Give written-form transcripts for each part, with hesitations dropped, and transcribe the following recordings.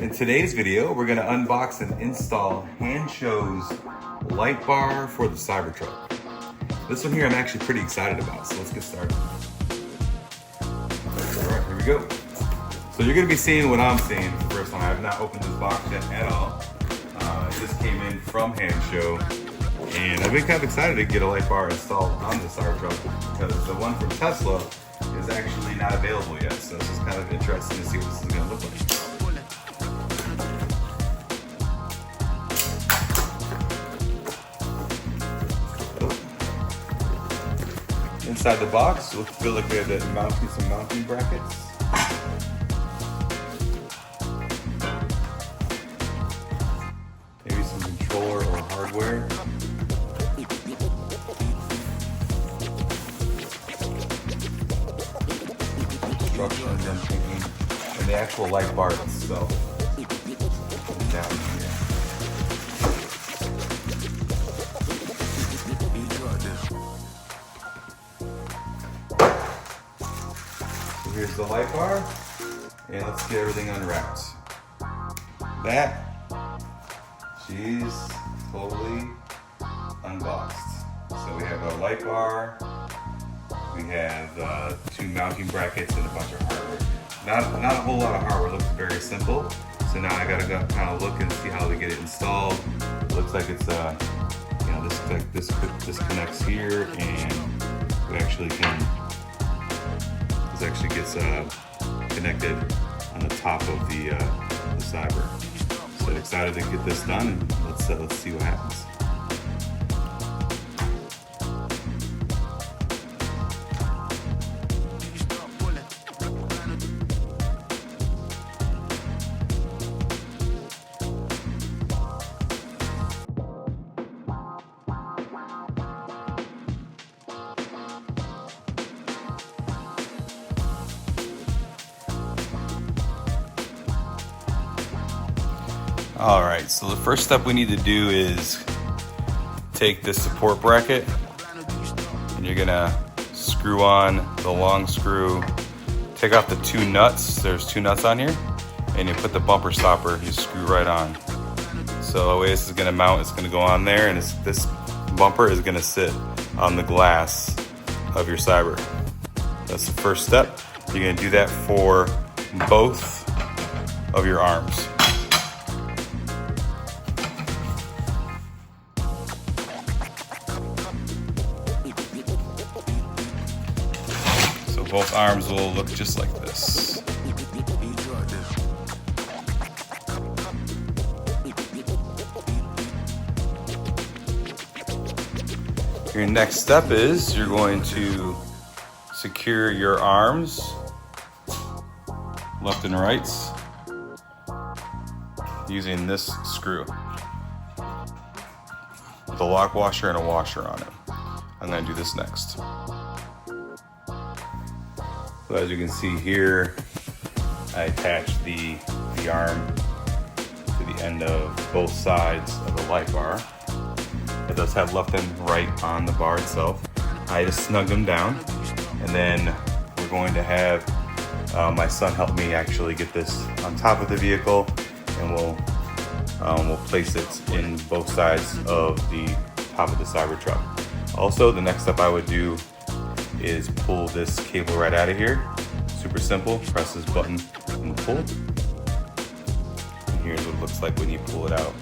In today's video, we're gonna unbox and install Hannshow's light bar for the Cybertruck. This one here I'm actually pretty excited about, so let's get started. All right, here we go. So you're gonna be seeing what I'm seeing for the first time. I have not opened this box yet at all. It just came in from Hansshow, and I've been kind of excited to get a light bar installed on the Cybertruck because the one from Tesla is actually not available yet. So it's just kind of interesting to see what this is gonna look like. Inside the box, it feel like we have some mounting brackets. Maybe some controller or hardware. Instructions, I'm thinking, and the actual light bar itself is down here. Here's the light bar, and let's get everything unwrapped. That, she's totally unboxed. So we have a light bar, we have 2 mounting brackets and a bunch of hardware. Not a whole lot of hardware, it looks very simple. So now I gotta go kind of look and see how we get it installed. It looks like it's, you know, this connects here, and we actually can, this actually gets connected on the top of the Cyber. So excited to get this done, and let's see what happens. All right, so the first step we need to do is take this support bracket, and you're gonna screw on the long screw, take off the 2 nuts. There's 2 nuts on here, and you put the bumper stopper, you screw right on. So the way this is gonna mount, it's gonna go on there, and this bumper is gonna sit on the glass of your Cyber. That's the first step. You're gonna do that for both of your arms. Both arms will look just like this. Your next step is you're going to secure your arms, left and rights, using this screw with a lock washer and a washer on it. I'm going to do this next. So as you can see here, I attached the arm to the end of both sides of the light bar. It does have left and right on the bar itself. I just snugged them down, and then we're going to have my son help me actually get this on top of the vehicle, and we'll place it in both sides of the top of the Cybertruck. Also, the next step I would do is pull this cable right out of here. Super simple, press this button and pull. And here's what it looks like when you pull it out.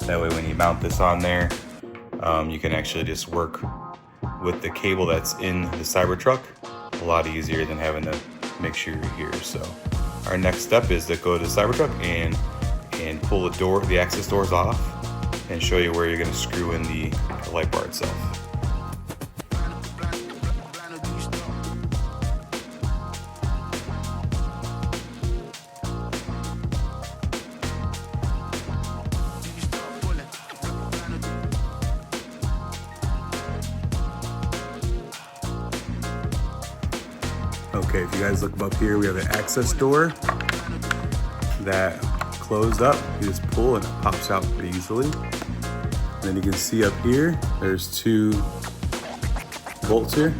That way when you mount this on there, you can actually just work with the cable that's in the Cybertruck a lot easier than having to make sure you're here. So our next step is to go to the Cybertruck and pull the access doors off and show you where you're gonna screw in the light bar itself. Okay, if you guys look up here, we have an access door that closed up. You just pull and it pops out pretty easily. And then you can see up here, there's 2 bolts here.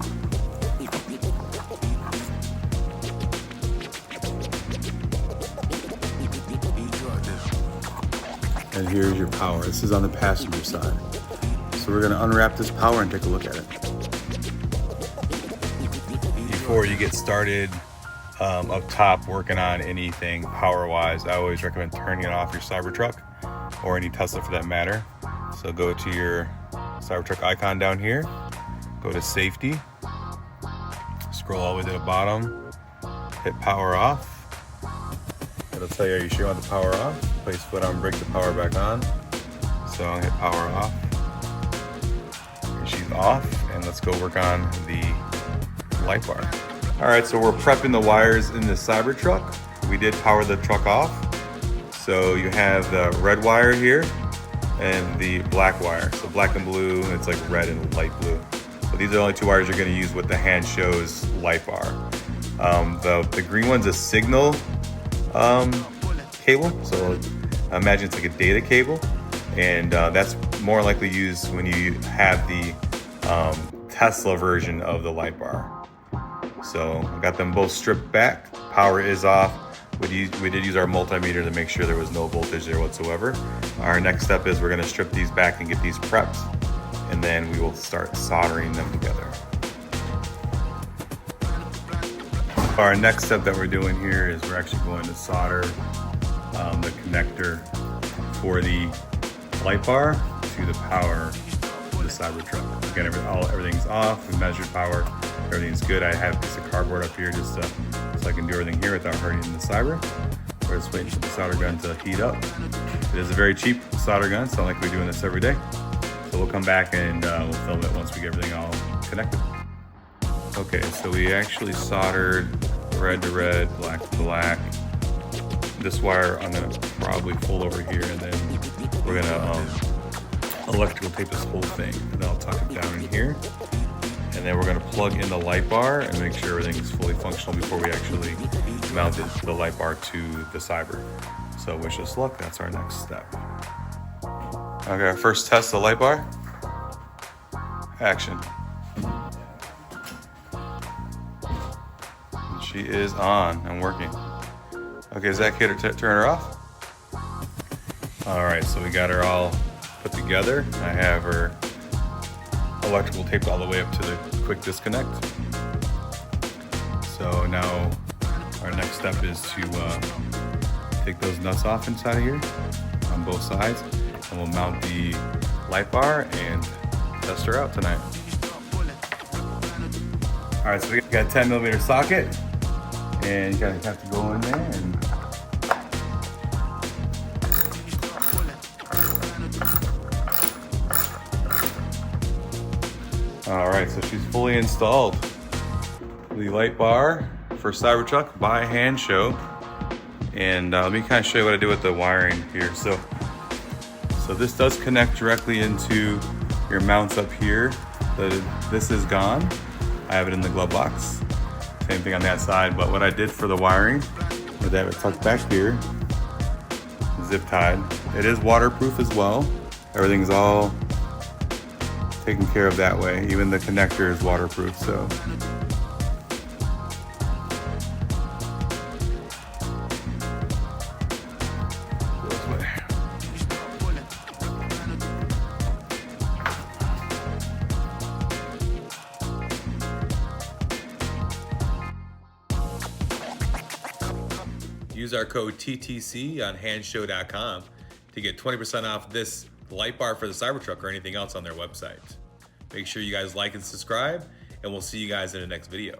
And here's your power. This is on the passenger side. So we're gonna unwrap this power and take a look at it. Before you get started up top working on anything power-wise, I always recommend turning off your Cybertruck, or any Tesla for that matter. So go to your Cybertruck icon down here, go to safety, scroll all the way to the bottom, hit power off. It'll tell you, are you sure you want the power off? Place foot on, break the power back on. So I'll hit power off. And she's off, and let's go work on the light bar. All right, so we're prepping the wires in the Cybertruck. We did power the truck off. So you have the red wire here and the black wire. So black and blue, it's like red and light blue. So these are the only two wires you're gonna use with the Hansshow light bar. The green one's a signal cable. So I imagine it's like a data cable. And that's more likely used when you have the Tesla version of the light bar. So I got them both stripped back. Power is off. We did use our multimeter to make sure there was no voltage there whatsoever. Our next step is we're gonna strip these back and get these prepped, and then we will start soldering them together. Our next step that we're doing here is we're actually going to solder the connector for the light bar to the power of the Cybertruck. Again, everything's off. We measured power. Everything's good. I have a piece of cardboard up here just so I can do everything here without hurting the cyber. We're just waiting for the solder gun to heat up. It is a very cheap solder gun. It's not like we're doing this every day. So we'll come back and we'll film it once we get everything all connected. Okay, so we actually soldered red to red, black to black. This wire I'm gonna probably fold over here, and then we're gonna electrical tape this whole thing. And then I'll tuck it down in here. And then we're gonna plug in the light bar and make sure everything is fully functional before we actually mount the light bar to the cyber. So wish us luck, that's our next step. Okay, our first test, the light bar. Action. She is on and working. Okay, Zach, hit her, turn her off. All right, so we got her all put together. I have her electrical taped all the way up to the quick disconnect. So now our next step is to take those nuts off inside of here on both sides, and we'll mount the light bar and test her out tonight. All right, so we got a 10mm socket, and you gotta have to go in there and all right, so she's fully installed. The light bar for Cybertruck by Hansshow. And let me kind of show you what I did with the wiring here. So this does connect directly into your mounts up here. This is gone. I have it in the glove box. Same thing on that side, but what I did for the wiring is I have it tucked back here, zip tied. It is waterproof as well. Everything's all taken care of that way. Even the connector is waterproof, so. This way. Use our code TTC on hansshow.com to get 20% off this light bar for the Cybertruck or anything else on their website. Make sure you guys like and subscribe, and we'll see you guys in the next video.